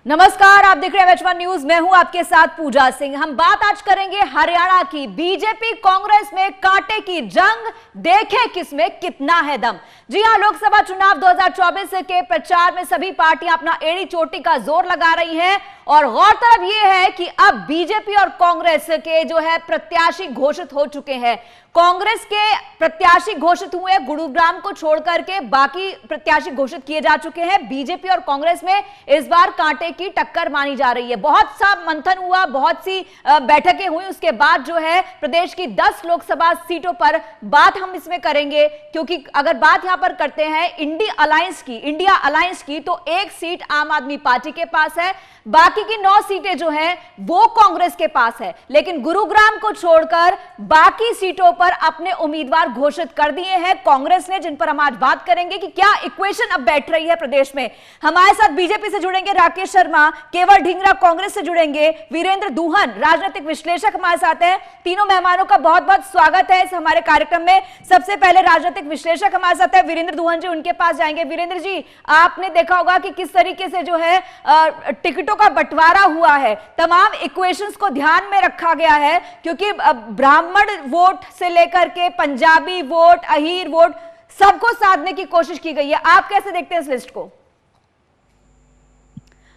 नमस्कार, आप देख रहे हैं H1 न्यूज। मैं हूं आपके साथ पूजा सिंह। हम बात आज करेंगे हरियाणा की। बीजेपी कांग्रेस में कांटे की जंग, देखें किसमें कितना है दम। जी हां, लोकसभा चुनाव 2024 के प्रचार में सभी पार्टियां अपना एड़ी चोटी का जोर लगा रही हैं और गौरतलब यह है कि अब बीजेपी और कांग्रेस के जो है प्रत्याशी घोषित हो चुके हैं। कांग्रेस के प्रत्याशी घोषित हुए, गुरुग्राम को छोड़कर के बाकी प्रत्याशी घोषित किए जा चुके हैं। बीजेपी और कांग्रेस में इस बार कांटे की टक्कर मानी जा रही है। बहुत सा मंथन हुआ, बहुत सी बैठकें हुई, उसके बाद जो है प्रदेश की 10 लोकसभा सीटों पर बात हम इसमें करेंगे। क्योंकि अगर बात यहां पर करते हैं इंडिया अलायंस की, तो एक सीट आम आदमी पार्टी के पास है, बाकी की 9 सीटें जो हैं वो कांग्रेस के पास है। लेकिन गुरुग्राम को छोड़कर बाकी सीटों पर अपने उम्मीदवार घोषित कर दिए हैं कांग्रेस ने, जिन पर हम आज बात करेंगे कि क्या इक्वेशन अब बैठ रही है प्रदेश में। हमारे साथ बीजेपी से जुड़ेंगे राकेश शर्मा, केवल ढींगरा कांग्रेस से जुड़ेंगे वीरेंद्र दुहन, राजनीतिक विश्लेषक हमारे साथ हैं। तीनों मेहमानों का बहुत बहुत स्वागत है इस हमारे कार्यक्रम में। सबसे पहले राजनीतिक विश्लेषक हमारे साथ है वीरेंद्र दुहन जी, उनके पास जाएंगे। वीरेंद्र जी, आपने देखा होगा कि किस तरीके से जो है टिकटों का बंटवारा हुआ है, तमाम इक्वेशंस को ध्यान में रखा गया है, क्योंकि ब्राह्मण वोट से लेकर के पंजाबी वोट, अहीर वोट, सबको साधने की कोशिश की गई है। आप कैसे देखते हैं इस लिस्ट को?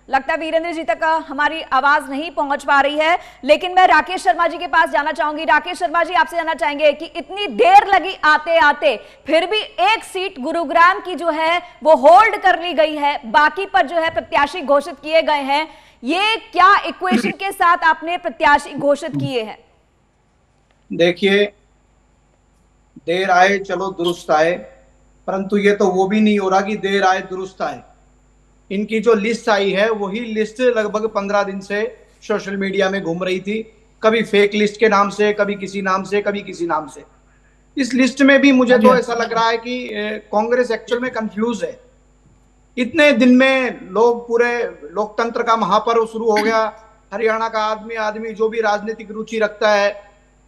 लगता है वीरेंद्र जी तक हमारी आवाज नहीं पहुंच पा रही है, लेकिन मैं राकेश शर्मा जी के पास जाना चाहूंगी। राकेश शर्मा जी, आपसे जानना चाहेंगे कि इतनी देर लगी आते आते, फिर भी एक सीट गुरुग्राम की जो है वो होल्ड कर ली गई है, बाकी पर जो है प्रत्याशी घोषित किए गए हैं। ये क्या इक्वेशन के साथ आपने प्रत्याशी घोषित किए हैं? देखिए, देर आए चलो दुरुस्त आए, परंतु ये तो वो भी नहीं हो रहा कि देर आए दुरुस्त आए। इनकी जो लिस्ट आई है वही लिस्ट लगभग 15 दिन से सोशल मीडिया में घूम रही थी, कभी फेक लिस्ट के नाम से, कभी किसी नाम से, कभी किसी नाम से। इस लिस्ट में भी मुझे तो ऐसा लग रहा है कि कांग्रेस एक्चुअल में कंफ्यूज है। इतने दिन में लोग, पूरे लोकतंत्र का महापर्व शुरू हो गया। हरियाणा का आदमी जो भी राजनीतिक रुचि रखता है,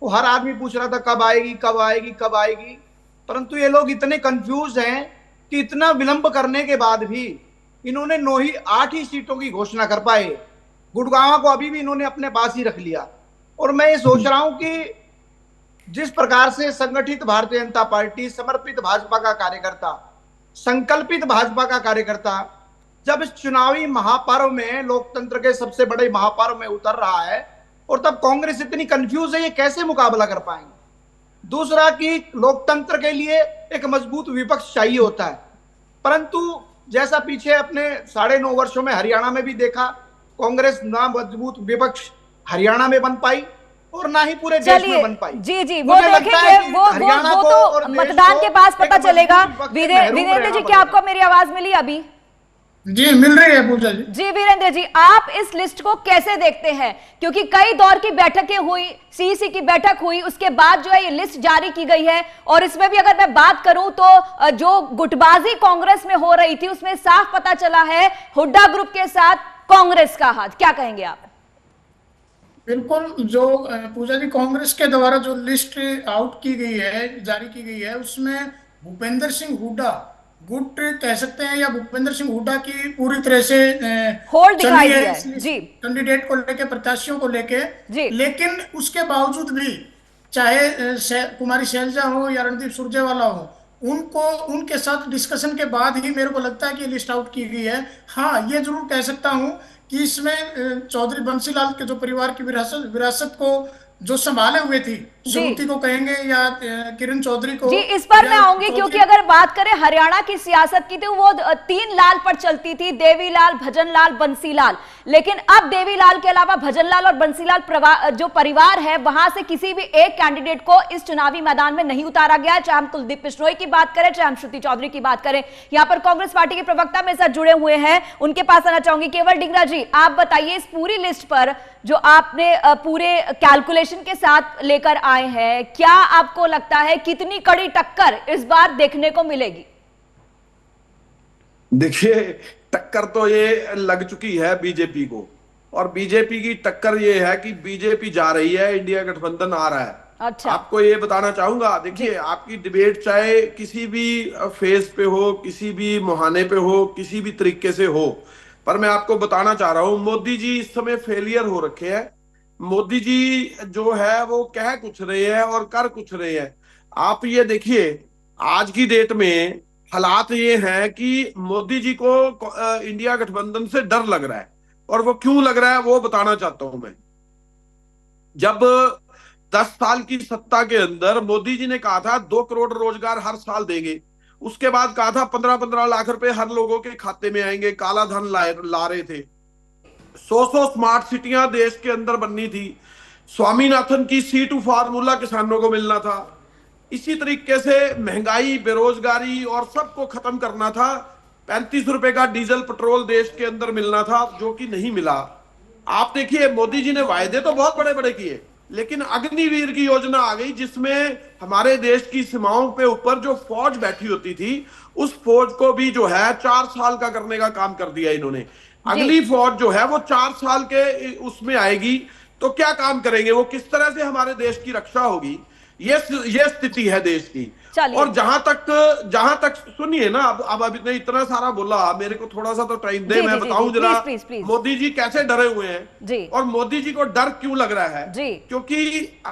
वो हर आदमी पूछ रहा था कब आएगी कब आएगी कब आएगी। परंतु ये लोग इतने कंफ्यूज हैं कि इतना विलंब करने के बाद भी इन्होंने 8 ही सीटों की घोषणा कर पाए। गुड़गांव को अभी भी इन्होंने अपने पास ही रख लिया। और मैं ये सोच रहा हूं कि जिस प्रकार से संगठित भारतीय जनता पार्टी, समर्पित भाजपा का कार्यकर्ता, संकल्पित भाजपा का कार्यकर्ता जब इस चुनावी महापर्व में, लोकतंत्र के सबसे बड़े महापर्व में उतर रहा है, और तब कांग्रेस इतनी कंफ्यूज है, ये कैसे मुकाबला कर पाएंगे। दूसरा कि लोकतंत्र के लिए एक मजबूत विपक्ष चाहिए होता है, परंतु जैसा पीछे अपने 9.5 वर्षों में हरियाणा में भी देखा, कांग्रेस ना मजबूत विपक्ष हरियाणा में बन पाई और ना ही पूरे देश में बन पाई। जी, वो देखेंगे, वो तो मतदान के पास पता चलेगा। वीरेंद्र जी, क्या आपको मेरी आवाज मिली अभी? जी, मिल रही है पूजा जी। जी वीरेंद्र जी, आप इस लिस्ट को कैसे देखते हैं? क्योंकि कई दौर की बैठकें हुई, सीईसी की बैठक हुई, उसके बाद जो है ये लिस्ट जारी की गई है। और इसमें भी अगर मैं बात करूं तो जो गुटबाजी कांग्रेस में हो रही थी, उसमें साफ पता चला है हुड्डा ग्रुप के साथ कांग्रेस का हाथ। क्या कहेंगे आप? बिल्कुल, जो पूजा जी, कांग्रेस के द्वारा जो लिस्ट आउट की गई है, जारी की गई है, उसमें भूपेंद्र सिंह हुड्डा गुट कह सकते हैं, या भूपेंद्र सिंह हुड्डा की पूरी तरह से होल्ड दिखाई दिया है जी, कैंडिडेट को लेके, प्रत्याशियों को लेके। लेकिन उसके बावजूद भी, चाहे कुमारी शैलजा हो या रणदीप सुरजेवाला हो, उनको, उनके साथ डिस्कशन के बाद ही मेरे को लगता है कि लिस्ट आउट की गई है। हाँ, ये जरूर कह सकता हूं कि इसमें चौधरी बंसीलाल के जो परिवार की विरासत को जो संभाले हुए थी, श्रुति को कहेंगे या किरण चौधरी को, जी इस पर मैं आऊंगी। क्योंकि अगर बात करें हरियाणा की सियासत की, तो वो 3 लाल पर चलती थी, देवीलाल, भजनलाल, बंसीलाल। लेकिन अब देवीलाल के अलावा भजनलाल और बंसीलाल जो परिवार है, वहां से किसी भी एक कैंडिडेट को इस चुनावी मैदान में नहीं उतारा गया। चाहे हम कुलदीप बिश्नोई की बात करें, चाहे हम श्रुति चौधरी की बात करें। यहाँ पर कांग्रेस पार्टी के प्रवक्ता मेरे साथ जुड़े हुए हैं, उनके पास आना चाहूंगी। केवल ढींगरा जी, आप बताइए, इस पूरी लिस्ट पर जो आपने पूरे कैलकुलेशन के साथ लेकर आए हैं, क्या आपको लगता है कितनी कड़ी टक्कर इस बार देखने को मिलेगी? देखिए, टक्कर तो ये लग चुकी है बीजेपी को, और बीजेपी की टक्कर ये है कि बीजेपी जा रही है, इंडिया गठबंधन आ रहा है। अच्छा, आपको ये बताना चाहूंगा, देखिए आपकी डिबेट चाहे किसी भी फेज पे हो, किसी भी मुहाने पे हो, किसी भी तरीके से हो, पर मैं आपको बताना चाह रहा हूं, मोदी जी इस समय फेलियर हो रखे हैं। मोदी जी जो है वो कह कुछ रहे हैं और कर कुछ रहे हैं। आप ये देखिए, आज की डेट में हालात ये हैं कि मोदी जी को इंडिया गठबंधन से डर लग रहा है, और वो क्यों लग रहा है वो बताना चाहता हूं मैं। जब 10 साल की सत्ता के अंदर मोदी जी ने कहा था 2 करोड़ रोजगार हर साल देंगे, उसके बाद कहा था 15-15 लाख रुपए हर लोगों के खाते में आएंगे, काला धन ला रहे थे। 100 स्मार्ट सिटियां देश के अंदर बननी थी, स्वामीनाथन की C2 फार्मूला किसानों को मिलना था, इसी तरीके से महंगाई, बेरोजगारी और सबको खत्म करना था। 35 रुपए का डीजल पेट्रोल देश के अंदर मिलना था, जो कि नहीं मिला। आप देखिए, मोदी जी ने वायदे तो बहुत बड़े बड़े किए, लेकिन अग्निवीर की योजना आ गई, जिसमें हमारे देश की सीमाओं पे ऊपर जो फौज बैठी होती थी, उस फौज को भी जो है 4 साल का करने का काम कर दिया इन्होंने। अगली फौज जो है वो 4 साल के उसमें आएगी, तो क्या काम करेंगे वो, किस तरह से हमारे देश की रक्षा होगी, ये स्थिति है देश की। और जहां तक सुनिए ना, अब अभी ने इतना सारा बोला, मेरे को थोड़ा सा तो टाइम दे, मैं बताऊं जरा मोदी जी कैसे डरे हुए हैं और मोदी जी को डर क्यों लग रहा है। क्योंकि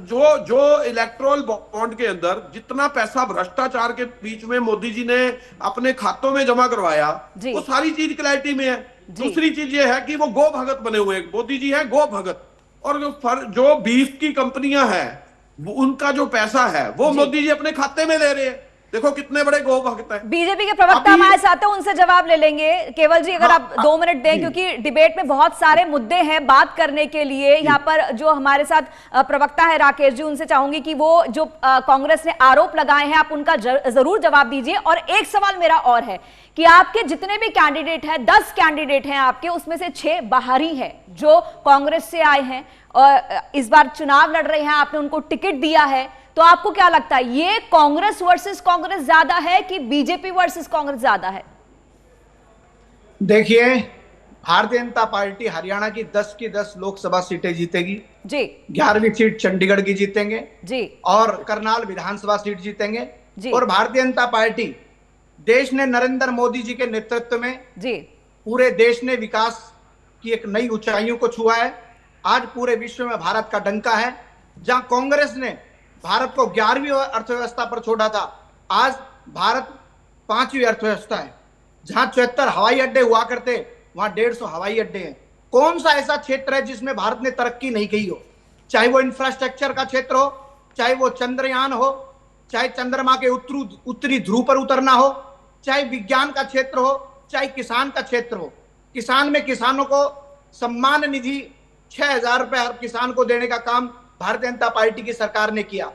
जो इलेक्ट्रोल बॉन्ड के अंदर जितना पैसा भ्रष्टाचार के बीच में मोदी जी ने अपने खातों में जमा करवाया, वो सारी चीज क्लैरिटी में है। दूसरी चीज ये है कि वो गो भगत बने हुए हैं, मोदी जी है गो भगत। और जो बीफ की कंपनियां हैं, उनका जो पैसा है वो मोदी जी अपने खाते में ले रहे हैं। देखो कितने बड़े गो भक्त हैं। बीजेपी के प्रवक्ता हमारे साथ हैं, उनसे जवाब ले लेंगे। केवल जी, अगर आप 2 मिनट दें, क्योंकि डिबेट में बहुत सारे मुद्दे हैं बात करने के लिए। यहाँ पर जो हमारे साथ प्रवक्ता है राकेश जी, उनसे चाहूंगी कि वो जो कांग्रेस ने आरोप लगाए हैं, आप उनका जरूर जवाब दीजिए। और एक सवाल मेरा और है कि आपके जितने भी कैंडिडेट हैं, 10 कैंडिडेट हैं आपके, उसमें से 6 बाहरी हैं जो कांग्रेस से आए हैं और इस बार चुनाव लड़ रहे हैं, आपने उनको टिकट दिया है। तो आपको क्या लगता है, ये कांग्रेस वर्सेस कांग्रेस ज्यादा है कि बीजेपी वर्सेस कांग्रेस ज्यादा है? देखिए, भारतीय जनता पार्टी हरियाणा की 10 की 10 लोकसभा सीटें जीतेगी जी। 11वीं सीट चंडीगढ़ की जीतेंगे जी, और करनाल विधानसभा सीट जीतेंगे जी। और भारतीय जनता पार्टी, देश ने नरेंद्र मोदी जी के नेतृत्व में जी पूरे देश ने विकास की एक नई ऊंचाइयों को छुआ है। आज पूरे विश्व में भारत का डंका है। जहां कांग्रेस ने भारत को 11वीं अर्थव्यवस्था पर छोड़ा था, आज भारत 5वीं अर्थव्यवस्था है। जहां 74 हवाई अड्डे हुआ करते, वहां 150 हवाई अड्डे हैं। कौन सा ऐसा क्षेत्र है जिसमें भारत ने तरक्की नहीं की हो? चाहे वो इंफ्रास्ट्रक्चर का क्षेत्र हो, चाहे वो चंद्रयान हो, चाहे चंद्रमा के उत्तरी ध्रुव पर उतरना हो, चाहे विज्ञान का क्षेत्र हो, चाहे किसान का क्षेत्र हो। किसान में किसानों को सम्मान निधि 6,000 रुपए हर किसान को देने का काम भारतीय जनता पार्टी की सरकार ने किया।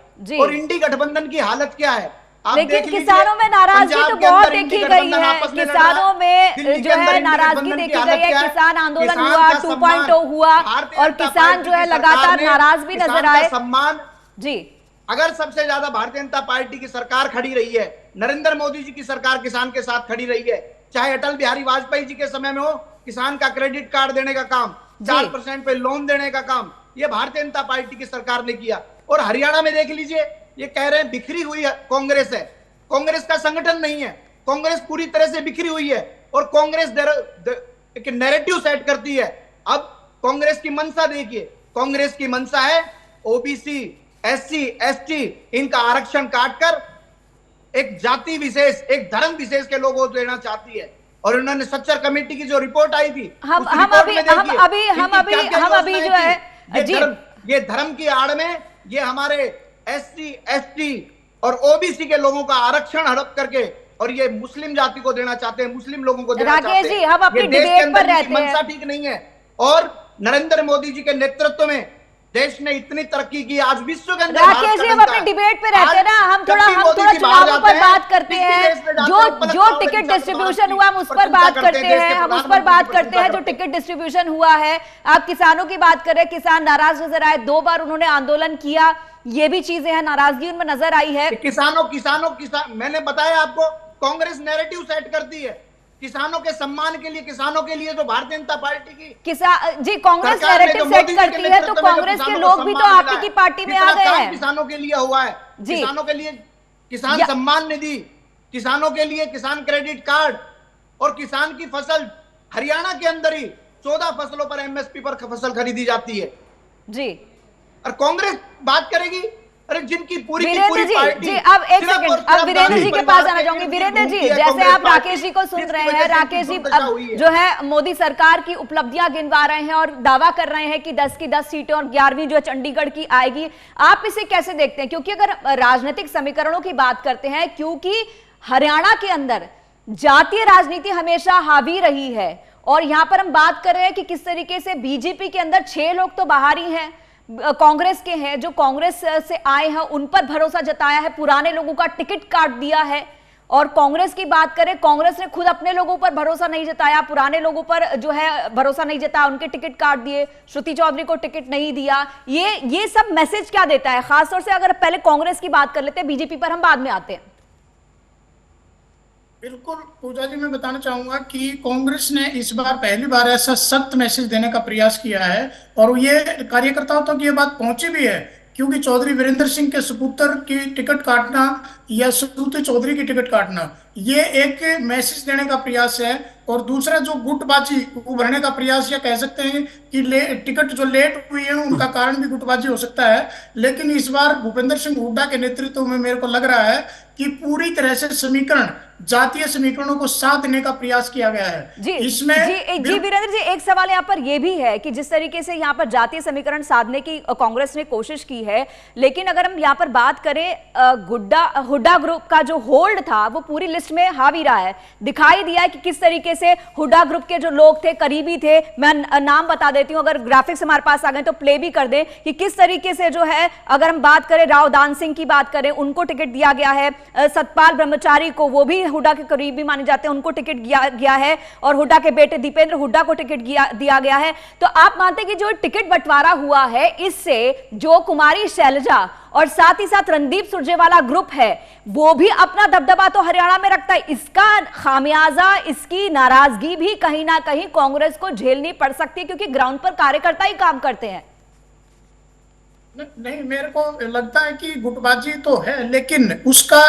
और इंडी गठबंधन की हालत क्या है आप लेकिन किसानों में नाराजगी तो बहुत देखी गई है। किसानों में जो है नाराजगी देखी गई है। किसान आंदोलन हुआ, 2.0 हुआ, और किसान जो है लगातार नाराज भी नजर आए। सम्मान जी, अगर सबसे ज्यादा भारतीय जनता पार्टी की सरकार खड़ी रही है, नरेंद्र मोदी जी की सरकार किसान के साथ खड़ी रही है, चाहे अटल बिहारी वाजपेयी जी के समय में हो, किसान का क्रेडिट कार्ड देने का काम, 4% पे लोन देने का काम, ये भारतीय जनता पार्टी की सरकार ने किया। और हरियाणा में देख लीजिए, ये कह रहे हैं बिखरी हुई कांग्रेस है। कांग्रेस का संगठन नहीं है, कांग्रेस पूरी तरह से बिखरी हुई है। और कांग्रेस एक नैरेटिव सेट करती है। अब कांग्रेस की मंशा देखिए, कांग्रेस की मंशा है ओबीसी, एससी, एसटी, इनका आरक्षण काटकर एक जाति विशेष, एक धर्म विशेष के लोगों को देना चाहती है। और उन्होंने सच्चर कमेटी की जो रिपोर्ट आई थी, हम अभी जो है ये धर्म की आड़ में ये हमारे एससी, एसटी और ओबीसी के लोगों का आरक्षण हड़प करके और ये मुस्लिम जाति को देना चाहते हैं, मुस्लिम लोगों को देना चाहते हैं। हम अपनी डिबेट पर रहते हैं। मंशा ठीक नहीं है। और नरेंद्र मोदी जी के नेतृत्व में देश ने इतनी तरक्की की, आज विश्व के अंदर राकेश जी, हम अपने डिबेट पे रहते हैं ना, हम थोड़ा चुनावों पर बात करते हैं। जो टिकट डिस्ट्रीब्यूशन हुआ हम उस पर बात करते हैं, हम उस पर बात करते हैं जो टिकट डिस्ट्रीब्यूशन हुआ है। आप किसानों की बात कर रहे हैं, किसान नाराज नजर आए, 2 बार उन्होंने आंदोलन किया, ये भी चीजें हैं, नाराजगी उनमें नजर आई है। किसानों मैंने बताया आपको, कांग्रेस नैरेटिव सेट करती है किसानों के सम्मान के लिए, किसानों के लिए। जो भारतीय जनता पार्टी की जी कांग्रेस नैरेटिव सेट करती है, तो कांग्रेस के लोग भी तो आप ही की पार्टी में आ गए हैं। किसानों के लिए हुआ है, किसानों के लिए किसान सम्मान निधि, किसानों के लिए किसान क्रेडिट कार्ड, और किसान की फसल हरियाणा के अंदर ही 14 फसलों पर एमएसपी पर फसल खरीदी जाती है जी। और कांग्रेस बात करेगी, अरे जिनकी पूरी की वीरेंद्र पूरी जी, पार्टी जी अब एक सेकंड, अब वीरेंद्र जी के पास आना चाहूंगी। वीरेंद्र जी, जैसे आप राकेश जी को सुन रहे हैं, राकेश जी अब जो है मोदी सरकार की उपलब्धियां गिनवा रहे हैं और दावा कर रहे हैं कि 10 की 10 सीटें और 11वीं जो है चंडीगढ़ की आएगी। आप इसे कैसे देखते हैं? क्योंकि अगर राजनीतिक समीकरणों की बात करते हैं, क्योंकि हरियाणा के अंदर जातीय राजनीति हमेशा हावी रही है और यहां पर हम बात कर रहे हैं कि किस तरीके से बीजेपी के अंदर 6 लोग तो बाहर ही हैं, कांग्रेस के हैं, जो कांग्रेस से आए हैं उन पर भरोसा जताया है, पुराने लोगों का टिकट काट दिया है। और कांग्रेस की बात करें, कांग्रेस ने खुद अपने लोगों पर भरोसा नहीं जताया, पुराने लोगों पर जो है भरोसा नहीं जताया, उनके टिकट काट दिए, श्रुति चौधरी को टिकट नहीं दिया। ये सब मैसेज क्या देता है? खासतौर से अगर पहले कांग्रेस की बात कर लेते हैं, बीजेपी पर हम बाद में आते हैं। बिल्कुल पूजा जी, मैं बताना चाहूंगा कि कांग्रेस ने इस बार पहली बार ऐसा सख्त मैसेज देने का प्रयास किया है और ये कार्यकर्ताओं तक ये बात पहुंची भी है, क्योंकि चौधरी वीरेंद्र सिंह के सुपुत्र की टिकट काटना या श्रुति चौधरी की टिकट काटना, ये एक मैसेज देने का प्रयास है। और दूसरा जो गुटबाजी उभरने का प्रयास, या कह सकते हैं कि टिकट जो लेट हुई है उनका कारण भी गुटबाजी हो सकता है। लेकिन इस बार भूपेंद्र सिंह हुड्डा के नेतृत्व में मेरे को लग रहा है कि पूरी तरह से समीकरण, जातीय समीकरणों को साथ देने का प्रयास किया गया है। जी इसमें जी वीरेंद्र जी, एक सवाल यहाँ पर यह भी है कि जिस तरीके से यहाँ पर जातीय समीकरण साधने की कांग्रेस ने कोशिश की है, लेकिन अगर हम यहाँ पर बात करें, हुड्डा ग्रुप का जो होल्ड था वो पूरी लिस्ट में हावी रहा है। दिखाई दिया है कि किस तरीके से हुड्डा ग्रुप के जो लोग थे, करीबी थे, मैं नाम बता देती हूँ, अगर ग्राफिक्स हमारे पास आ गए तो प्ले भी कर दें, कि किस तरीके से जो है, अगर हम बात करें राव दान सिंह की बात करें, उनको टिकट दिया गया है, सतपाल ब्रह्मचारी को, वो भी हुड्डा के करीबी माने जाते हैं, उनको टिकट गया है, और हुड्डा के बेटे दीपेंद्र हुड्डा को टिकट दिया गया है। तो आप मानते हैं कि जो टिकट बंटवारा हुआ है, इससे जो कुमारी शैलजा और साथ ही साथ रणदीप सुरजेवाला ग्रुप है, वो भी अपना दबदबा तो हरियाणा में रखता है, इसका खामियाजा, इसकी नाराजगी भी कहीं ना कहीं कांग्रेस को झेलनी पड़ सकती है, क्योंकि ग्राउंड पर कार्यकर्ता ही काम करते हैं। नहीं, मेरे को लगता है कि गुटबाजी तो है, लेकिन उसका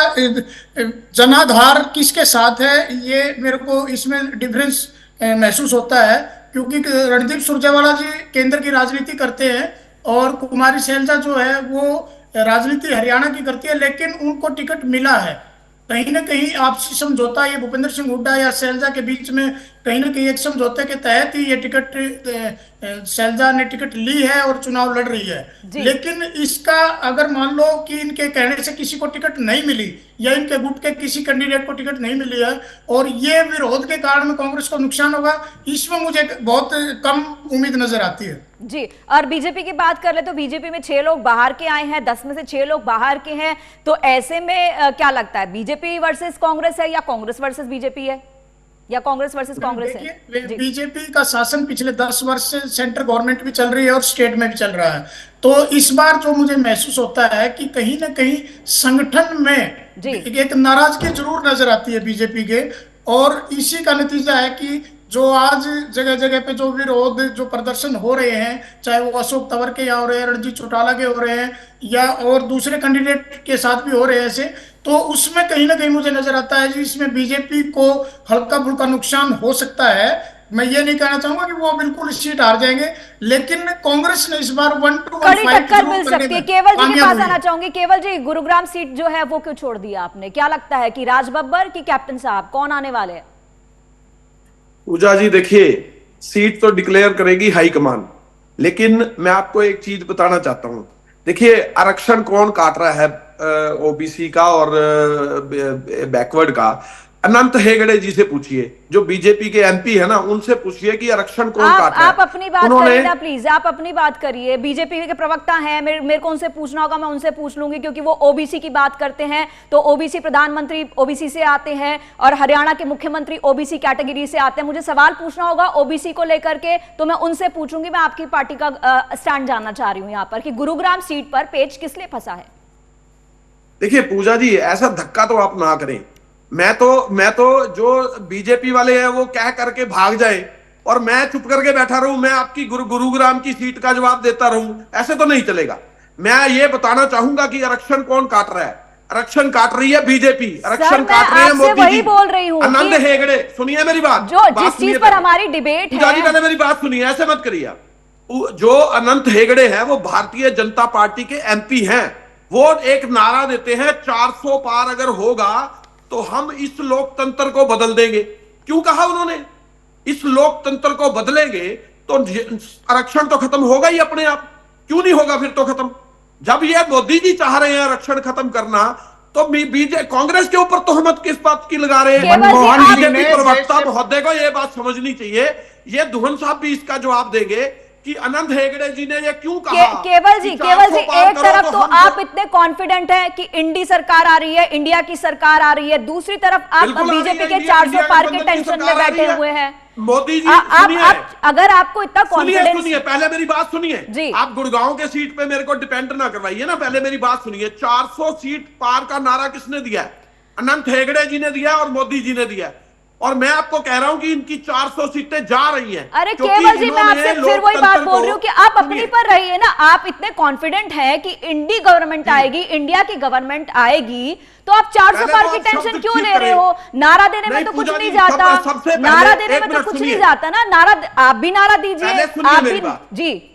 जनाधार किसके साथ है, ये मेरे को इसमें डिफरेंस महसूस होता है। क्योंकि रणदीप सुरजेवाला जी केंद्र की राजनीति करते हैं और कुमारी शैलजा जो है वो राजनीति हरियाणा की करती है, लेकिन उनको टिकट मिला है। कहीं ना कहीं आपसी समझौता, ये भूपेंद्र सिंह हुड्डा या शैलजा के बीच में कहीं ना कहीं एक समझौते के तहत ही ये टिकट, शैलजा ने टिकट ली है और चुनाव लड़ रही है। लेकिन इसका अगर मान लो कि इनके कहने से किसी को टिकट नहीं मिली या इनके गुट के किसी कैंडिडेट को टिकट नहीं मिली है और ये विरोध के कारण में कांग्रेस को नुकसान होगा, इसमें मुझे बहुत कम उम्मीद नजर आती है। जी, और बीजेपी की बात कर ले तो बीजेपी में 6 लोग बाहर के आए हैं, 10 में से 6 लोग बाहर के हैं। तो ऐसे में क्या लगता है, बीजेपी वर्सेस कांग्रेस है या कांग्रेस वर्सेस बीजेपी है, या कांग्रेस वर्सेस कांग्रेस है? बीजेपी का शासन पिछले 10 वर्ष से सेंट्रल गवर्नमेंट भी चल रही है और स्टेट में भी चल रहा है। तो इस बार जो मुझे महसूस होता है कि कहीं ना कहीं संगठन में एक नाराजगी जरूर नजर आती है बीजेपी के, और इसी का नतीजा है कि जो आज जगह जगह पे जो विरोध, जो प्रदर्शन हो रहे हैं, चाहे वो अशोक तंवर के यहाँ हो रहे हैं, रणजीत चौटाला के हो रहे हैं, या और दूसरे कैंडिडेट के साथ भी हो रहे हैं ऐसे, तो उसमें कहीं ना कहीं मुझे नजर आता है कि इसमें बीजेपी को हल्का फुल्का नुकसान हो सकता है। मैं ये नहीं कहना चाहूंगा कि वो बिल्कुल सीट हार जाएंगे, लेकिन कांग्रेस ने इस बार 1-to-1 फाइट मिल सकती है। केवल जी के पास आना चाहूंगी। केवल जी, गुरुग्राम सीट जो है वो क्यों छोड़ दिया आपने? क्या लगता है कि राज बब्बर की कैप्टन साहब कौन आने वाले हैं? पूजा जी देखिए, सीट तो डिक्लेयर करेगी हाईकमान, लेकिन मैं आपको एक चीज बताना चाहता हूं। देखिए, आरक्षण कौन काट रहा है ओबीसी का और बैकवर्ड का? अनंत हेगड़े जी से पूछिए, जो बीजेपी के एमपी है ना, उनसे पूछिए कि आरक्षण कौन काट रहा है। आप अपनी बात करिए ना प्लीज, आप अपनी बात करिए। बीजेपी के प्रवक्ता हैं, मेरे को उनसे पूछना होगा, मैं उनसे पूछ लूंगी, क्योंकि वो ओबीसी की बात करते हैं। तो ओबीसी प्रधानमंत्री ओबीसी से आते हैं और हरियाणा के मुख्यमंत्री ओबीसी कैटेगरी से आते हैं। मुझे सवाल पूछना होगा ओबीसी को लेकर के, तो मैं उनसे पूछूंगी। मैं आपकी पार्टी का स्टैंड जानना चाह रही हूँ यहाँ पर कि गुरुग्राम सीट पर पेच किस लिए फंसा है। देखिए पूजा जी, ऐसा धक्का तो आप ना करें। मैं तो जो बीजेपी वाले हैं वो कह करके भाग जाए और मैं चुप करके बैठा रहूं, मैं आपकी गुरुग्राम की सीट का जवाब देता रहूं, ऐसे तो नहीं चलेगा। मैं ये बताना चाहूंगा कि आरक्षण कौन काट रहा है। आरक्षण काट रही है बीजेपी, आरक्षण काट रहे हैं मोदी वही जी। बोल रही हूँ आनंद हेगड़े, सुनिए मेरी बात, जो जिस चीज पर हमारी डिबेट है। पहले मेरी बात सुनिए, ऐसे मत करिए आप। जो अनंत हेगड़े हैं वो भारतीय जनता पार्टी के एमपी हैं। वो एक नारा देते हैं 400 पार अगर होगा तो हम इस लोकतंत्र को बदल देंगे। क्यों कहा उन्होंने? इस लोकतंत्र को बदलेंगे तो आरक्षण तो खत्म होगा ही अपने आप। क्यों नहीं होगा फिर तो खत्म? जब ये मोदी जी चाह रहे हैं आरक्षण खत्म करना, तो बीजेपी कांग्रेस के ऊपर तोहमत किस बात की लगा रहे हैं? बीजेपी प्रवक्ता महोदय को ये बात समझनी चाहिए। ये दुहन साहब भी इसका जवाब देंगे कि अनंत हेगड़े जी ने ये क्यों कहा। केवल जी एक तरफ तो आप इतने कॉन्फिडेंट हैं कि इंडी सरकार आ रही है, इंडिया की सरकार आ रही है, दूसरी तरफ आप बीजेपी के 400 पार के टेंशन में बैठे हुए हैं। मोदी जी अगर आपको इतना कॉन्फिडेंस, सुनिए पहले मेरी बात सुनिए। आप गुड़गांव के सीट पे मेरे को डिपेंड ना करवाइए ना, पहले मेरी बात सुनिए। 400 सीट पार का नारा किसने दिया है? अनंत हेगड़े जी ने दिया और मोदी जी ने दिया। और मैं आपको कह रहा हूं कि इनकी 400 सीटें जा रही हैं। अरे केवल जी, मैं आपसे फिर वही बात बोल रही हूँ कि आप अपनी पर रहिए ना। आप इतने कॉन्फिडेंट हैं कि इंडी गवर्नमेंट आएगी, इंडिया की गवर्नमेंट आएगी, तो आप 400 पार की टेंशन क्यों ले रहे हो? नारा देने में तो कुछ नहीं जाता, नारा देने में तो कुछ नहीं जाता ना। नारा आप भी नारा दीजिए, आप भी जी।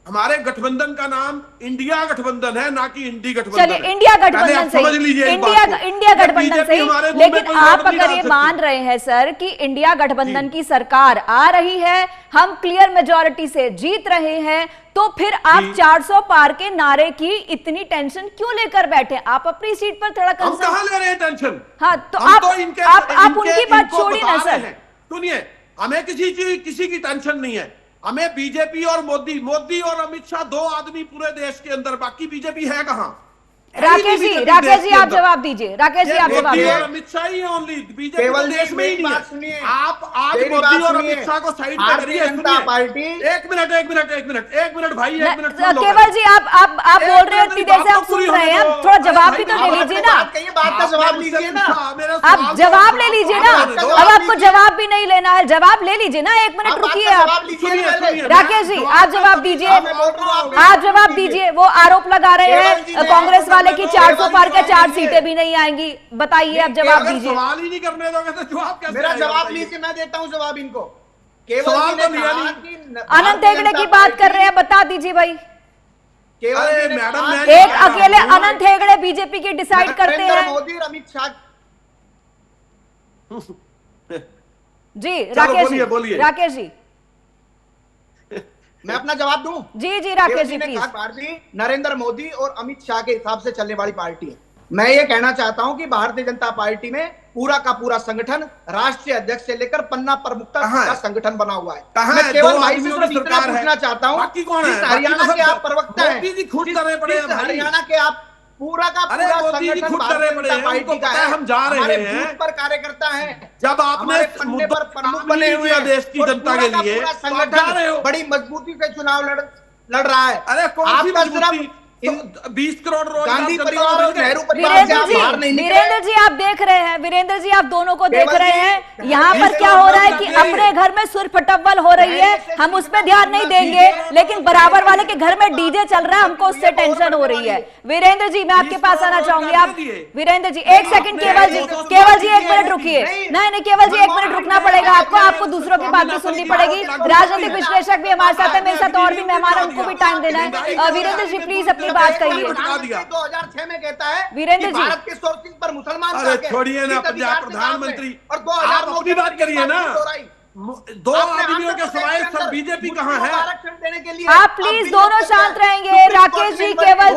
हमारे गठबंधन का नाम इंडिया गठबंधन है, ना कि इंडी गठबंधन। चलिए इंडिया गठबंधन समझ लीजिए, इंडिया गठबंधन सही। लेकिन आप अगर ये मान रहे हैं सर कि इंडिया गठबंधन की सरकार आ रही है, हम क्लियर मेजॉरिटी से जीत रहे हैं, तो फिर आप 400 पार के नारे की इतनी टेंशन क्यों लेकर बैठे? आप अपनी सीट पर थोड़ा हम कहां ले रहे हैं टेंशन? हाँ, तो आप उनकी बात छोड़िए ना सर। सुनिए, हमें किसी की टेंशन नहीं है। हमें बीजेपी और मोदी और अमित शाह 2 आदमी पूरे देश के अंदर, बाकी बीजेपी है कहां? राकेश जी आप जवाब दीजिए। राकेश जी आप जवाब दीजिए। अमित शाह ही ओनली, बीजेपी देश में ही नहीं है। आप आज मोदी और अमित शाह को साइड पे करिए। पार्टी एक मिनट भाई, एक मिनट। केवल जी आप बोल रहे हो इतनी देर से, हम सुन रहे हैं, थोड़ा जवाब भी तो ले लीजिए ना। बात का जवाब लीजिए ना, आप जवाब ले लीजिए ना। अब आपको जवाब भी नहीं लेना है, जवाब ले लीजिए ना। 1 मिनट रुकिए आप। राकेश जी आप जवाब दीजिए, आप जवाब दीजिए। वो आरोप लगा रहे हैं कांग्रेस वाले की 400 पार के 4 सीटें भी नहीं आएंगी। बताइए आप जवाब दीजिए। सवाल ही नहीं करने दोगे तो जवाब कैसे? मेरा जवाब लीजिए, मैं देता हूं जवाब इनको। सवाल तो लिया अनंत हेगड़े की बात कर रहे हैं, बता दीजिए भाई। केवल मैडम, एक अकेले अनंत हेगड़े बीजेपी की डिसाइड करते हैं। मोदी और अमित शाह जी। राकेश जी मैं अपना जवाब दूं? जी राकेश जी प्लीज। पार्टी नरेंद्र मोदी और अमित शाह के हिसाब से चलने वाली पार्टी है। मैं ये कहना चाहता हूं कि भारतीय जनता पार्टी में पूरा का पूरा संगठन राष्ट्रीय अध्यक्ष से लेकर पन्ना प्रमुखता का संगठन बना हुआ है। मैं केवल भाई से सिर्फ इतना पूछना चाहता हूं, हरियाणा के आप प्रवक्ता हैं, हरियाणा के आप पूरा का पूरा संगठन भारतीय जनता पार्टी का है, हम जा रहे हैं पर कार्यकर्ता है। जब आपने पन्ने पर प्रमुख बने हुए हैं देश की जनता के लिए, संगठन बड़ी मजबूती से चुनाव लड़ रहा है। अरे कौन सी मजबूती? 20 करोड़ गांधी परिवार और नेहरू परिवार से आप बाहर नहीं निकले। वीरेंद्र जी आप देख रहे हैं, वीरेंद्र जी आप दोनों को देख रहे हैं, यहाँ पर क्या हो रहा है कि अपने घर में सुरफटव्वल हो रही है, हम उस पर ध्यान नहीं देंगे, लेकिन बराबर वाले के घर में डीजे चल रहा है, हमको उससे टेंशन हो रही है। वीरेंद्र जी मैं आपके पास आना चाहूंगी। आप वीरेंद्र जी 1 सेकंड, केवल जी 1 मिनट रुकिए। नहीं केवल जी 1 मिनट रुकना पड़ेगा आपको दूसरों की बात भी सुननी पड़ेगी। राजनीतिक विश्लेषक भी हमारे साथ है, मेरे साथ और भी मेहमान है, उनको भी टाइम देना है। वीरेंद्र जी प्लीज अपनी बात कहिए। 2006 में कहता है वीरेंद्र जी भारत के सोर्सिंग पर मुसलमान छोड़िए ना, पंजाब प्रधानमंत्री और 2009 की बात करिए ना। 2 आदमियों के सिवाय सब बीजेपी कहां है? आरक्षण देने के लिए आप प्लीज दोनों शांत रहेंगे। राकेश जी केवल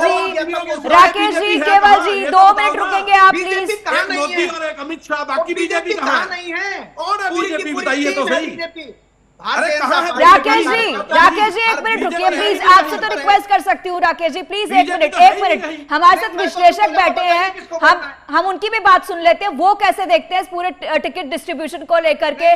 जी 2 मिनट रुकेंगे आप प्लीज। मोदी और एक अमित शाह, बाकी बीजेपी कहां नहीं है? कौन है बीजेपी? बताइए तो सही। राकेश जी 1 मिनट रुकिए प्लीज। आपसे तो रिक्वेस्ट कर सकती हूँ राकेश जी प्लीज 1 मिनट। हमारे साथ विश्लेषक बैठे हैं, हम उनकी भी बात सुन लेते हैं, वो कैसे देखते हैं इस पूरे टिकट डिस्ट्रीब्यूशन को लेकर के।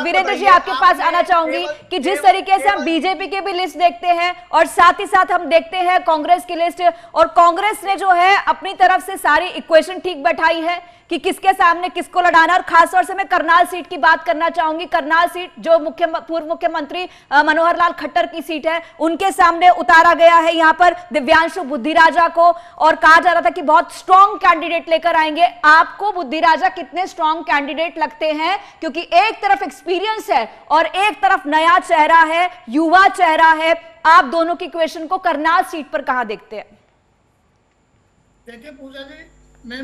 वीरेंद्र जी आपके पास आना चाहूंगी कि जिस तरीके से हम बीजेपी की भी लिस्ट देखते हैं और साथ ही साथ हम देखते हैं कांग्रेस की लिस्ट, और कांग्रेस ने जो है अपनी तरफ से सारी इक्वेशन ठीक बैठाई है कि किसके सामने किसको लड़ाना। और खासतौर से मैं करनाल सीट की बात करना चाहूंगी। करनाल सीट जो पूर्व मुख्यमंत्री मनोहर लाल खट्टर की सीट है, उनके सामने उतारा गया है यहाँ पर दिव्यांशु बुद्धिराजा को, और कहा जा रहा था कि बहुत स्ट्रॉन्ग कैंडिडेट लेकर आएंगे। आपको बुद्धिराजा कितने स्ट्रॉन्ग कैंडिडेट लगते हैं? क्योंकि एक तरफ एक्सपीरियंस है और एक तरफ नया चेहरा है, युवा चेहरा है। आप दोनों की इक्वेशन को करनाल सीट पर कहां देखते हैं? देखिए पूजा जी, मैं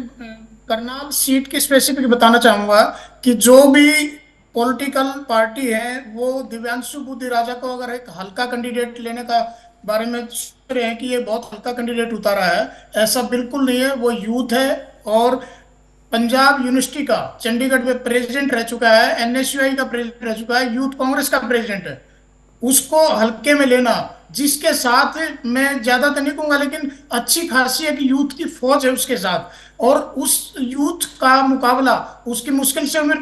करनाल सीट की स्पेसिफिक बताना चाहूंगा कि जो भी पॉलिटिकल पार्टी है वो दिव्यांशु बुद्धिराजा को अगर एक हल्का कैंडिडेट लेने का बारे में सोच रहे हैं कि ये बहुत हल्का कैंडिडेट उतारा है, ऐसा बिल्कुल नहीं है। वो यूथ है और पंजाब यूनिवर्सिटी का चंडीगढ़ में प्रेसिडेंट रह चुका है, एनएसयूआई का प्रेसिडेंट रह चुका है, यूथ कांग्रेस का प्रेसिडेंट है। उसको हल्के में लेना, जिसके साथ मैं ज्यादा तो नहीं कहूंगा लेकिन अच्छी खासी है कि यूथ की फौज है उसके साथ, और उस यूथ का मुकाबला उसकी मुश्किल से उम्र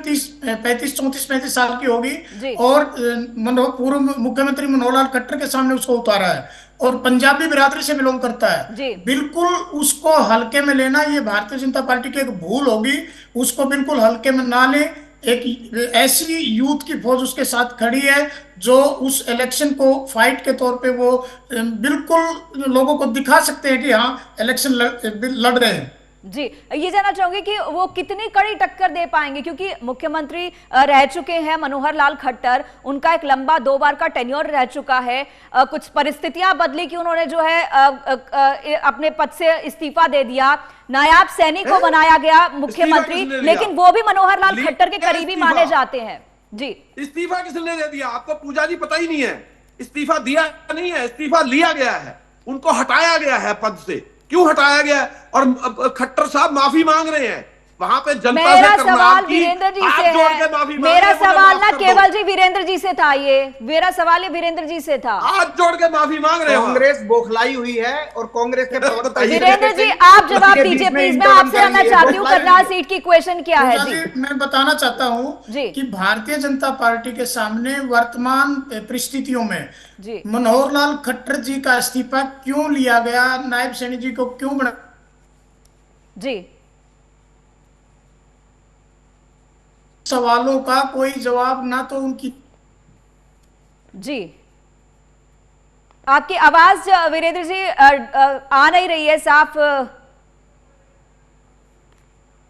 35 साल की होगी, और पूर्व मुख्यमंत्री मनोहर लाल खट्टर के सामने उसको उतारा है और पंजाबी बिरादरी से बिलोंग करता है। बिल्कुल उसको हल्के में लेना ये भारतीय जनता पार्टी की एक भूल होगी। उसको बिल्कुल हल्के में ना ले। एक ऐसी यूथ की फौज उसके साथ खड़ी है जो उस इलेक्शन को फाइट के तौर पे वो बिल्कुल लोगों को दिखा सकते हैं कि हाँ इलेक्शन लड़ रहे हैं। जी, ये जानना चाहूंगी कि वो कितनी कड़ी टक्कर दे पाएंगे, क्योंकि मुख्यमंत्री रह चुके हैं मनोहर लाल खट्टर, उनका एक लंबा 2 बार का टेन्योर रह चुका है। कुछ परिस्थितियां बदली कि उन्होंने जो है अपने पद से इस्तीफा दे दिया, नायाब सैनी को बनाया गया मुख्यमंत्री, लेकिन वो भी मनोहर लाल खट्टर के करीबी माने जाते हैं। जी, इस्तीफा किसने दे दिया? आपको पूजा जी पता ही नहीं है। इस्तीफा दिया नहीं है, इस्तीफा लिया गया है, उनको हटाया गया है पद से। क्यों हटाया गया? और खट्टर साहब माफी मांग रहे हैं वहां पे जनता से। मेरा सवाल वीरेंद्र जी से है। मेरा सवाल ना केवल जी वीरेंद्र जी से था, ये मेरा सवाल ये वीरेंद्र जी से था। हाथ जोड़ के माफी मांग रहे हो। कांग्रेस बौखलाई हुई है और कांग्रेस के प्रवक्ता वीरेंद्र जी आप जवाब दीजिए प्लीज। मैं आपसे जानना चाहती हूँ करनाल सीट की क्वेश्चन क्या है। जी, मैं बताना चाहता हूँ कि भारतीय जनता पार्टी के सामने वर्तमान परिस्थितियों में मनोहर लाल खट्टर जी का इस्तीफा क्यों लिया गया, नायब सैनी जी को क्यों बना, जी सवालों का कोई जवाब ना तो उनकी। जी, आपकी आवाज वीरेंद्र जी आ नहीं रही है साफ।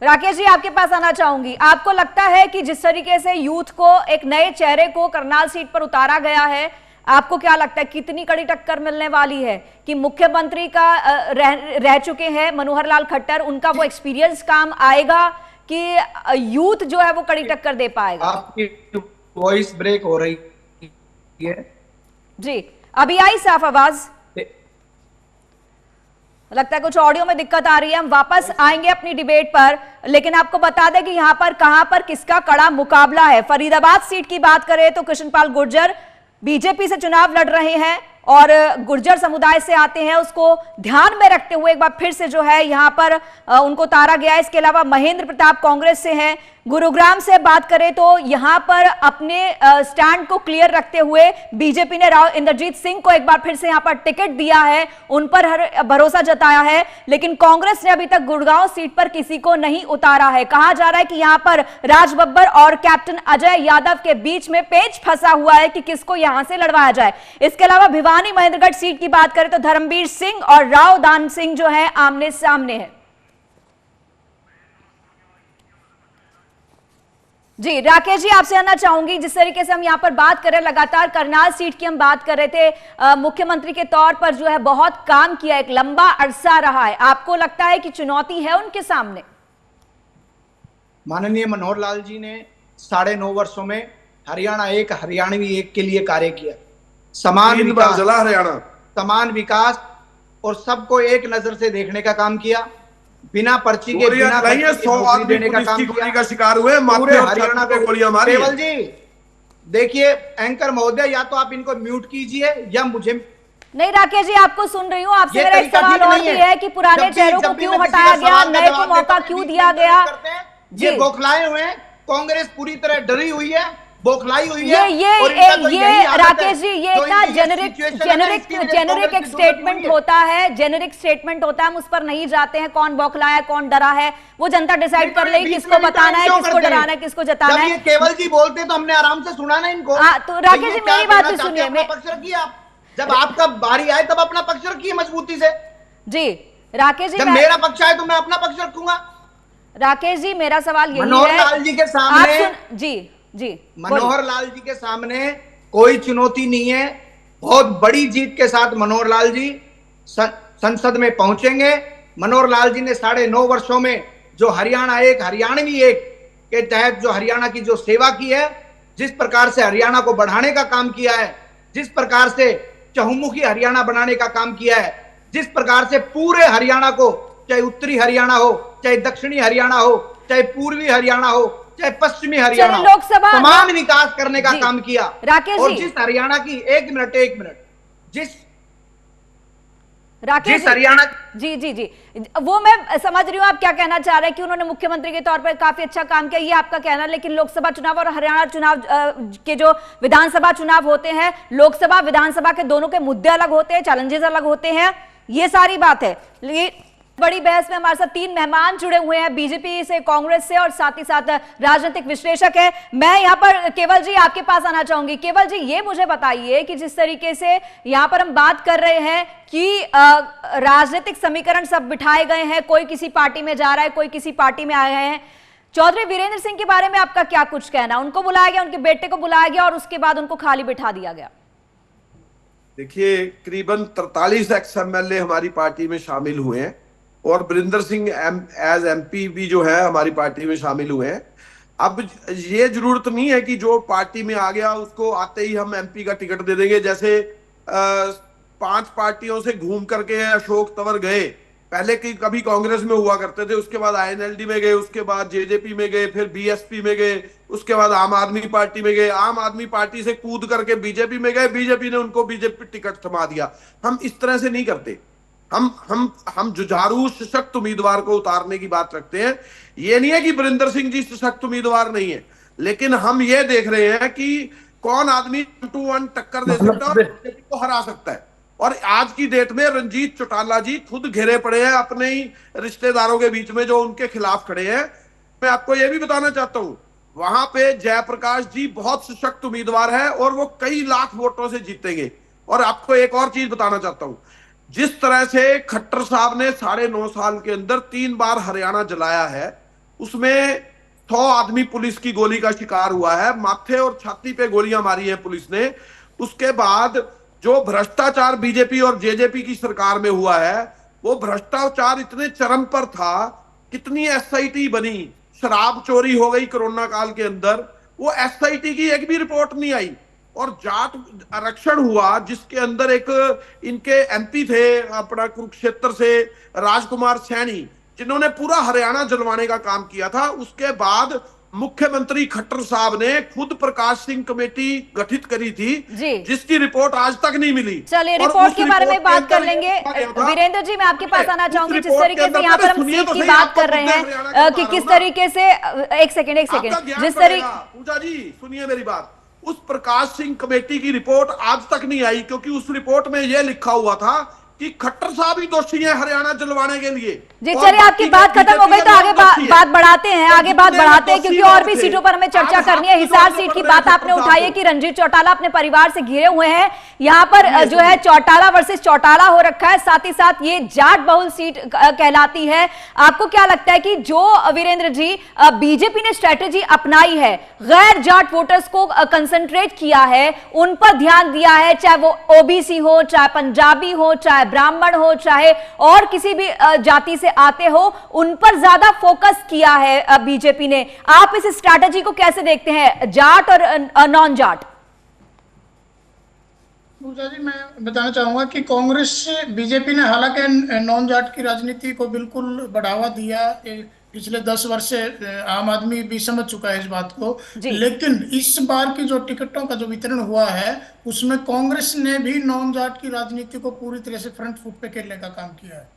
राकेश जी आपके पास आना चाहूंगी। आपको लगता है कि जिस तरीके से यूथ को, एक नए चेहरे को करनाल सीट पर उतारा गया है, आपको क्या लगता है कितनी कड़ी टक्कर मिलने वाली है? कि मुख्यमंत्री का रह चुके हैं मनोहर लाल खट्टर, उनका वो एक्सपीरियंस काम आएगा कि यूथ जो है वो कड़ी टक्कर दे पाएगा? आपकी वॉइस ब्रेक हो रही है। जी, अभी आई साफ आवाज? लगता है कुछ ऑडियो में दिक्कत आ रही है। हम वापस आएंगे अपनी डिबेट पर, लेकिन आपको बता दें कि यहाँ पर कहां पर किसका कड़ा मुकाबला है। फरीदाबाद सीट की बात करें तो कृष्णपाल गुर्जर बीजेपी से चुनाव लड़ रहे हैं और गुर्जर समुदाय से आते हैं, उसको ध्यान में रखते हुए एक बार फिर से जो है यहाँ पर उनको उतारा गया है। इसके अलावा महेंद्र प्रताप कांग्रेस से हैं। गुरुग्राम से बात करें तो यहां पर अपने स्टैंड को क्लियर रखते हुए बीजेपी ने राव इंद्रजीत सिंह को एक बार फिर से यहां पर टिकट दिया है, उन पर भरोसा जताया है। लेकिन कांग्रेस ने अभी तक गुड़गांव सीट पर किसी को नहीं उतारा है। कहा जा रहा है कि यहां पर राज बब्बर और कैप्टन अजय यादव के बीच में पेच फंसा हुआ है कि किसको यहां से लड़वाया जाए। इसके अलावा भिवानी महेंद्रगढ़ सीट की बात करें तो धर्मवीर सिंह और राव दान सिंह जो है आमने सामने है। जी, राकेश जी आपसे जानना चाहूंगी, जिस तरीके से हम यहाँ पर बात कर रहे हैं, लगातार करनाल सीट की हम बात कर रहे थे, मुख्यमंत्री के तौर पर जो है बहुत काम किया, एक लंबा अरसा रहा है, आपको लगता है कि चुनौती है उनके सामने? माननीय मनोहर लाल जी ने 9.5 वर्षों में हरियाणा एक, हरियाणवी एक के लिए कार्य किया। समान विकास, हरियाणा समान विकास और सबको एक नजर से देखने का काम किया। बिना पर्ची के, बिना देने का काम किया। का शिकार हुए पूरे हरियाणा को गोलियां मारी। केवल जी देखिए, एंकर महोदय या तो आप इनको म्यूट कीजिए या मुझे। नहीं राकेश जी, आपको सुन रही हूँ। आपसे मेरा एक सवाल और भी है कि पुराने चेहरों को क्यों हटाया गया, नए को मौका क्यों दिया गया? ये बौखलाए हुए हैं। कांग्रेस पूरी तरह डरी हुई है। बौखलाई हुई है। ये राकेश जी, ये इतना जेनेरिक एक स्टेटमेंट होता है, जेनेरिक स्टेटमेंट होता है, हम उस पर नहीं जाते हैं। कौन बौखलाया कौन डरा है वो जनता डिसाइड कर लेगी, किसको बताना है, किसको डराना है, किसको जताना है। केवल जी बोलते तो हमने आराम से सुना ना इनको। तो राकेश जी मेरी बात तो सुनिए, पक्ष रखिए आप, जब आपका बारी आए तब अपना पक्ष रखिए मजबूती से। जी राकेश जी, जब मेरा पक्ष आए तो मैं अपना पक्ष रखूंगा। राकेश जी मेरा सवाल यही है, मनोहर लाल जी के सामने जी मनोहर लाल जी के सामने कोई चुनौती नहीं है। बहुत बड़ी जीत के साथ मनोहर लाल जी संसद में पहुंचेंगे। मनोहर लाल जी ने 9.5 वर्षों में जो हरियाणवी एक के तहत जो हरियाणा की जो सेवा की है, जिस प्रकार से हरियाणा को बढ़ाने का काम किया है, जिस प्रकार से चहुमुखी हरियाणा बनाने का काम किया है, जिस प्रकार से पूरे हरियाणा को, चाहे उत्तरी हरियाणा हो, चाहे दक्षिणी हरियाणा हो, चाहे पूर्वी हरियाणा हो, चाहे पश्चिमी हरियाणा, लोकसभा समान विकास करने का काम किया। राकेश और जी, जिस हरियाणा की एक मिनट राकेश हरियाणा जी वो मैं समझ रही हूँ आप क्या कहना चाह रहे हैं कि उन्होंने मुख्यमंत्री के तौर पर काफी अच्छा काम किया, ये आपका कहना। लेकिन लोकसभा चुनाव और हरियाणा चुनाव के जो विधानसभा चुनाव होते हैं, लोकसभा विधानसभा के दोनों के मुद्दे अलग होते हैं, चैलेंजेस अलग होते हैं, ये सारी बात है। बड़ी बहस में हमारे साथ 3 मेहमान जुड़े हुए हैं, बीजेपी से, कांग्रेस से और साथ ही साथ राजनीतिक विश्लेषक है। मैं यहाँ पर केवल जी आपके पास आना चाहूंगी। केवल जी ये मुझे बताइए कि जिस तरीके से यहाँ पर हम बात कर रहे हैं कि राजनीतिक समीकरण सब बिठाए गए हैं, कोई किसी पार्टी में जा रहा है, कोई किसी पार्टी में आए हैं, चौधरी वीरेंद्र सिंह के बारे में आपका क्या कुछ कहना? उनको बुलाया गया, उनके बेटे को बुलाया गया और उसके बाद उनको खाली बिठा दिया गया। देखिए, करीबन 43 एक्स एमएलए हमारी पार्टी में शामिल हुए हैं और वीरेंद्र सिंह एज एमपी भी जो है हमारी पार्टी में शामिल हुए हैं। अब ये जरूरत नहीं है कि जो पार्टी में आ गया उसको आते ही हम एमपी का टिकट दे देंगे। जैसे 5 पार्टियों से घूम करके अशोक तंवर गए, पहले कभी कांग्रेस में हुआ करते थे, उसके बाद आईएनएलडी में गए, उसके बाद जेजेपी में गए, फिर बीएसपी में गए, उसके बाद आम आदमी पार्टी में गए, आम आदमी पार्टी से कूद करके बीजेपी में गए, बीजेपी ने उनको बीजेपी टिकट थमा दिया। हम इस तरह से नहीं करते। हम जुझारू सशक्त उम्मीदवार को उतारने की बात रखते हैं। ये नहीं है कि वीरेंद्र सिंह जी सशक्त उम्मीदवार नहीं है, लेकिन हम ये देख रहे हैं कि कौन आदमी 1-to-1 टक्कर दे सकता है और बीजेपी को हरा सकता है। और आज की डेट में रणजीत चौटाला जी खुद घिरे पड़े हैं अपने ही रिश्तेदारों के बीच में जो उनके खिलाफ खड़े हैं। मैं आपको यह भी बताना चाहता हूं, वहां पे जयप्रकाश जी बहुत सशक्त उम्मीदवार है और वो कई लाख वोटों से जीतेंगे। और आपको एक और चीज बताना चाहता हूं, जिस तरह से खट्टर साहब ने 9.5 साल के अंदर 3 बार हरियाणा जलाया है, उसमें 100 आदमी पुलिस की गोली का शिकार हुआ है, माथे और छाती पे गोलियां मारी है पुलिस ने। उसके बाद जो भ्रष्टाचार बीजेपी और जेजेपी की सरकार में हुआ है, वो भ्रष्टाचार इतने चरम पर था, कितनी एसआईटी बनी, शराब चोरी हो गई कोरोना काल के अंदर, वो एसआईटी की एक भी रिपोर्ट नहीं आई। और जाट आरक्षण हुआ जिसके अंदर एक इनके एमपी थे अपना कुरुक्षेत्र से राजकुमार सैनी, जिन्होंने पूरा हरियाणा जलवाने का काम किया था। उसके बाद मुख्यमंत्री खट्टर साहब ने खुद प्रकाश सिंह कमेटी गठित करी थी, जिसकी रिपोर्ट आज तक नहीं मिली। चलिए रिपोर्ट के बारे में बात कर लेंगे। वीरेंद्र जी मैं आपके पास आना चाहूंगी, जिस तरीके से यहाँ पर हम सीट की बात कर रहे हैं कि किस तरीके से, एक सेकेंड जिस तरीके, पूजा जी सुनिए मेरी बात, उस प्रकाश सिंह कमेटी की रिपोर्ट आज तक नहीं आई, क्योंकि उस रिपोर्ट में यह लिखा हुआ था कि खट्टर साहब ही दोषी हैं हरियाणा जलवाने के लिए। जी चलिए, आपकी बात खत्म हो गई तो आगे बात बढ़ाते हैं, क्योंकि और भी सीटों पर हमें चर्चा करनी है। हिसार सीट की बात आपने उठाई है कि रणजीत चौटाला अपने परिवार से घिरे हुए हैं, यहाँ पर जो है चौटाला वर्सेस चौटाला हो रखा है, साथ ही साथ ये जाट बहुल सीट कहलाती है। आपको क्या लगता है कि जो वीरेंद्र जी बीजेपी ने स्ट्रेटेजी अपनाई है, गैर जाट वोटर्स को कंसंट्रेट किया है, उन पर ध्यान दिया है, चाहे वो ओबीसी हो, चाहे पंजाबी हो, चाहे ब्राह्मण हो, चाहे और किसी भी जाति से आते हो, उन पर ज्यादा फोकस किया है बीजेपी ने। आप इस स्ट्रैटेजी को कैसे देखते हैं, जाट और नॉन जाट? पूजा जी मैं बताना चाहूंगा कि कांग्रेस बीजेपी ने हालांकि नॉन जाट की राजनीति को बिल्कुल बढ़ावा दिया, पिछले 10 वर्ष से आम आदमी भी समझ चुका है इस बात को, लेकिन इस बार की जो टिकटों का जो वितरण हुआ है उसमें कांग्रेस ने भी नॉन जाट की राजनीति को पूरी तरह से फ्रंट फुट पे खेलने का काम किया है।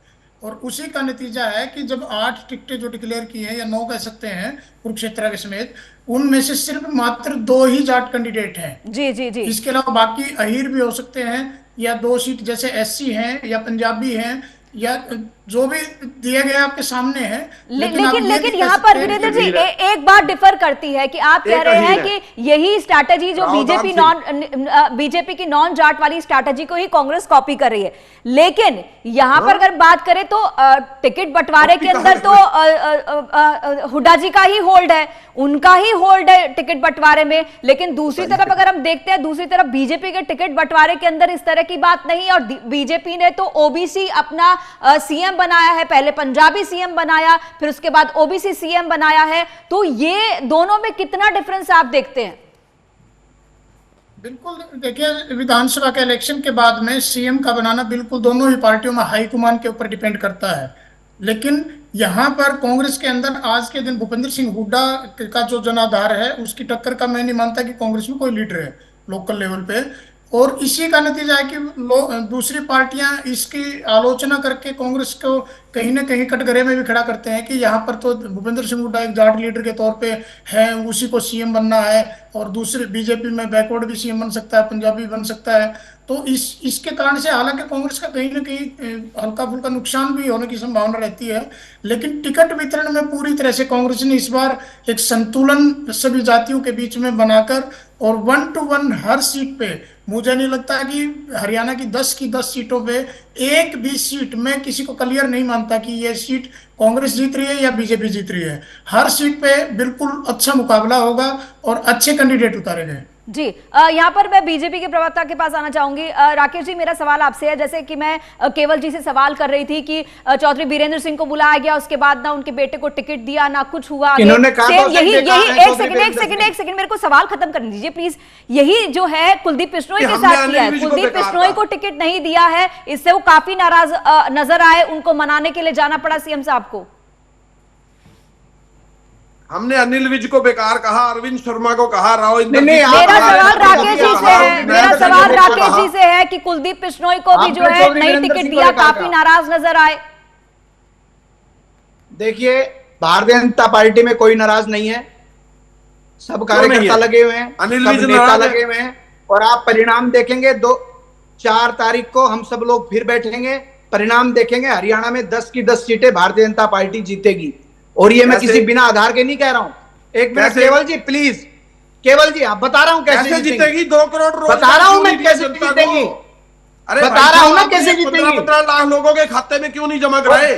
और उसी का नतीजा है कि जब 8 टिकटें जो डिक्लेयर की हैं, या 9 कह सकते हैं कुरुक्षेत्र के समेत, उनमें से सिर्फ मात्र 2 ही जाट कैंडिडेट हैं। जी जी जी। इसके अलावा बाकी अहीर भी हो सकते हैं, या 2 सीट जैसे एससी हैं या पंजाबी हैं, या जो भी दिए गए आपके सामने हैं। लेकिन यहाँ पर वीरेंद्र जी एक बात डिफर करती है कि आप कह रहे हैं कि यही स्ट्रैटेजी जो बीजेपी की नॉन जाट वाली स्ट्रैटेजी को ही कांग्रेस कॉपी कर रही है, लेकिन यहाँ पर अगर बात करें तो टिकट बंटवारे के अंदर तो हुड्डा जी का ही होल्ड है, उनका ही होल्ड है टिकट बंटवारे में। लेकिन दूसरी तरफ अगर हम देखते हैं, दूसरी तरफ बीजेपी के टिकट बंटवारे के अंदर इस तरह की बात नहीं, और बीजेपी ने तो ओबीसी अपना सीएम बनाया है, पहले पंजाबी सीएम बनाया, फिर उसके बाद ओबीसी सीएम बनाया है। तो ये दोनों में कितना डिफरेंस आप देखते हैं? बिल्कुल, देखिए विधानसभा के इलेक्शन के बाद में सीएम का बनाना बिल्कुल दोनों ही पार्टियों में हाईकमान के ऊपर डिपेंड करता है। लेकिन यहाँ पर कांग्रेस के अंदर आज के दिन भूपेंद्र सिंह हुड्डा का जो जनाधार है, उसकी टक्कर का मैं नहीं मानता कि कांग्रेस में कोई लीडर है लोकल लेवल पे। और इसी का नतीजा है कि दूसरी पार्टियां इसकी आलोचना करके कांग्रेस को कहीं ना कहीं कटघरे में भी खड़ा करते हैं कि यहाँ पर तो भूपेंद्र सिंह हुड्डा एक जाट लीडर के तौर पे है, उसी को सीएम बनना है, और दूसरे बीजेपी में बैकवर्ड भी सीएम बन सकता है, पंजाबी बन सकता है। तो इसके कारण से हालांकि कांग्रेस का कहीं ना कहीं हल्का फुल्का नुकसान भी होने की संभावना रहती है, लेकिन टिकट वितरण में पूरी तरह से कांग्रेस ने इस बार एक संतुलन सभी जातियों के बीच में बनाकर, और 1 to 1 हर सीट पे, मुझे नहीं लगता कि हरियाणा की 10 सीटों पे एक भी सीट में किसी को क्लियर नहीं मानता कि ये सीट कांग्रेस जीत रही है या बीजेपी जीत रही है। हर सीट पे बिल्कुल अच्छा मुकाबला होगा और अच्छे कैंडिडेट उतारे गए। जी, यहाँ पर मैं बीजेपी के प्रवक्ता के पास आना चाहूंगी। राकेश जी, मेरा सवाल आपसे है, जैसे कि मैं केवल जी से सवाल कर रही थी कि चौधरी बीरेंद्र सिंह को बुलाया गया, उसके बाद ना उनके बेटे को टिकट दिया, ना कुछ हुआ। इन्होंने कहा यही एक सेकंड मेरे को सवाल खत्म करने दीजिए प्लीज। यही जो है कुलदीप बिश्नोई के साथ किया है, कुलदीप बिश्नोई को टिकट नहीं दिया है, इससे वो काफी नाराज नजर आए, उनको मनाने के लिए जाना पड़ा सीएम साहब को। हमने अनिल विज को बेकार कहा, अरविंद शर्मा को कहा, राव मेरा सवाल राकेश जी से है, मेरा सवाल राकेश जी से है कि कुलदीप बिश्नोई को भी जो है नई टिकट दिया, काफी नाराज नजर आए। देखिए, भारतीय जनता पार्टी में कोई नाराज नहीं है, सब कार्यकर्ता लगे हुए हैं, सब नेता लगे हुए हैं, और आप परिणाम देखेंगे 4 तारीख को हम सब लोग फिर बैठेंगे, परिणाम देखेंगे। हरियाणा में 10 की 10 सीटें भारतीय जनता पार्टी जीतेगी, और ये मैं किसी बिना आधार के नहीं कह रहा हूं। एक मिनट केवल जी, प्लीज केवल जी, आप बता रहा हूं कैसे जीतेगी। 2 करोड़ बता रहा हूं मैं कैसे जीतेगी, अरे बता रहा हूं ना कैसे जीतेगी। 15 लाख लोगों के खाते में क्यों नहीं जमा कराए?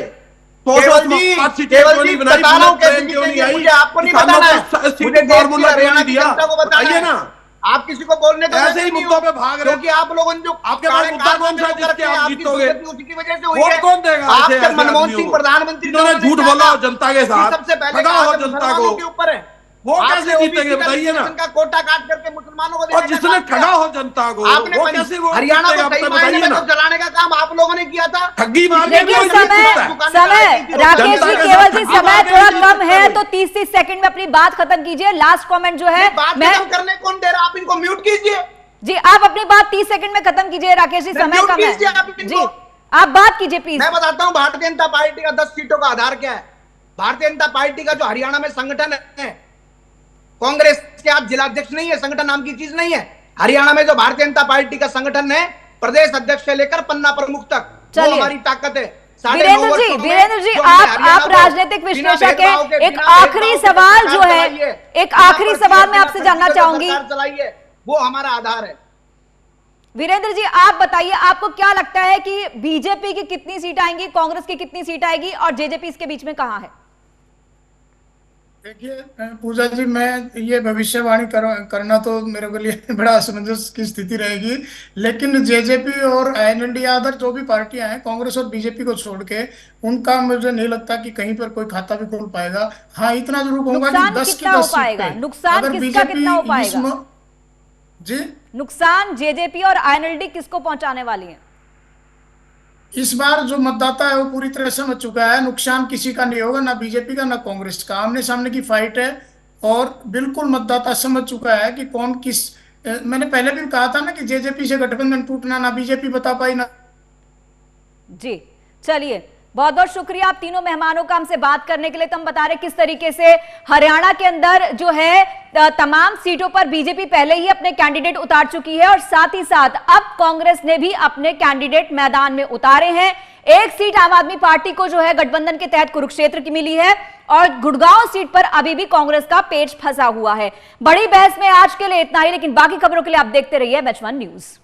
केवल जी बता रहा हूं कैसे जीतेगी, मुझे आपको नहीं बताना है, मुझे फॉर्मूला जनता को बताइए ना। आप किसी को बोलने तो ऐसे ही मुद्दों पे भाग रहे, क्योंकि आप लोगों ने जो आपके पास मुद्दा कौन सा जिसके आप जीतोगे? उसी की वजह से हुई वोट है। कौन देगा? आप जब मनमोहन सिंह प्रधानमंत्री इन्होंने झूठ बोला जनता के साथ, सबसे पहले ठगा हो जनता को, के ऊपर है, वो कैसे जीतेंगे बताइए ना। का कोटा काट करके मुसलमानों को, और जिसने ठगा हो जनता को, वो कैसे वो हरियाणा को सही मायने में तो चलाने का काम आप लोगों ने किया था। ठगी मारने समय राकेश जी, केवल जी समय थोड़ा कम है, तो 30 सेकंड में अपनी बात खत्म कीजिए। लास्ट कमेंट जो है, बात खत्म करने कौन दे रहा, आप इनको म्यूट कीजिए जी, आप अपनी बात 30 सेकंड में खत्म कीजिए। राकेश जी, समय कम है जी, आप बात कीजिए प्लीज। मैं बताता हूं भारतीय जनता पार्टी का 10 सीटों का आधार क्या है। भारतीय जनता पार्टी का जो हरियाणा में संगठन है, कांग्रेस के आप जिलाध्यक्ष नहीं है, संगठन नाम की चीज नहीं है। हरियाणा में जो भारतीय जनता पार्टी का संगठन है, प्रदेश अध्यक्ष से लेकर पन्ना प्रमुख तक, वो हमारी ताकत है। वीरेंद्र जी, आप राजनीतिक विश्लेषक हैं, एक आखिरी सवाल जो है, एक आखिरी सवाल मैं आपसे जानना चाहूंगी, वो हमारा आधार है। वीरेंद्र जी आप बताइए, आपको क्या लगता है कि बीजेपी की कितनी सीट आएंगी, कांग्रेस की कितनी सीट आएगी, और जेजेपी इसके बीच में कहां है? देखिए पूजा जी, मैं ये भविष्यवाणी करना तो मेरे को लिए बड़ा असमंजस की स्थिति रहेगी, लेकिन जेजेपी और एनएलडी अदर जो भी पार्टियां हैं, कांग्रेस और बीजेपी को छोड़ के, उनका मुझे नहीं लगता कि कहीं पर कोई खाता भी खोल पाएगा। हाँ, इतना जरूर कहूंगा कि 10 की 10 सीट पे नुकसान किसका कितना हो पाएगा जी? नुकसान जेजेपी और आईएनएलडी किसको पहुंचाने वाली है? इस बार जो मतदाता है वो पूरी तरह समझ चुका है, नुकसान किसी का नहीं होगा, ना बीजेपी का ना कांग्रेस का। आमने सामने की फाइट है, और बिल्कुल मतदाता समझ चुका है कि कौन किस। मैंने पहले भी कहा था ना कि जेजेपी से गठबंधन टूटना, ना बीजेपी बता पाई ना। जी चलिए, बहुत बहुत शुक्रिया आप तीनों मेहमानों का हमसे बात करने के लिए। तो हम बता रहे किस तरीके से हरियाणा के अंदर जो है तमाम सीटों पर बीजेपी पहले ही अपने कैंडिडेट उतार चुकी है और साथ ही साथ अब कांग्रेस ने भी अपने कैंडिडेट मैदान में उतारे हैं। एक सीट आम आदमी पार्टी को जो है गठबंधन के तहत कुरुक्षेत्र की मिली है और गुड़गांव सीट पर अभी भी कांग्रेस का पेच फंसा हुआ है। बड़ी बहस में आज के लिए इतना ही, लेकिन बाकी खबरों के लिए आप देखते रहिए H1 न्यूज।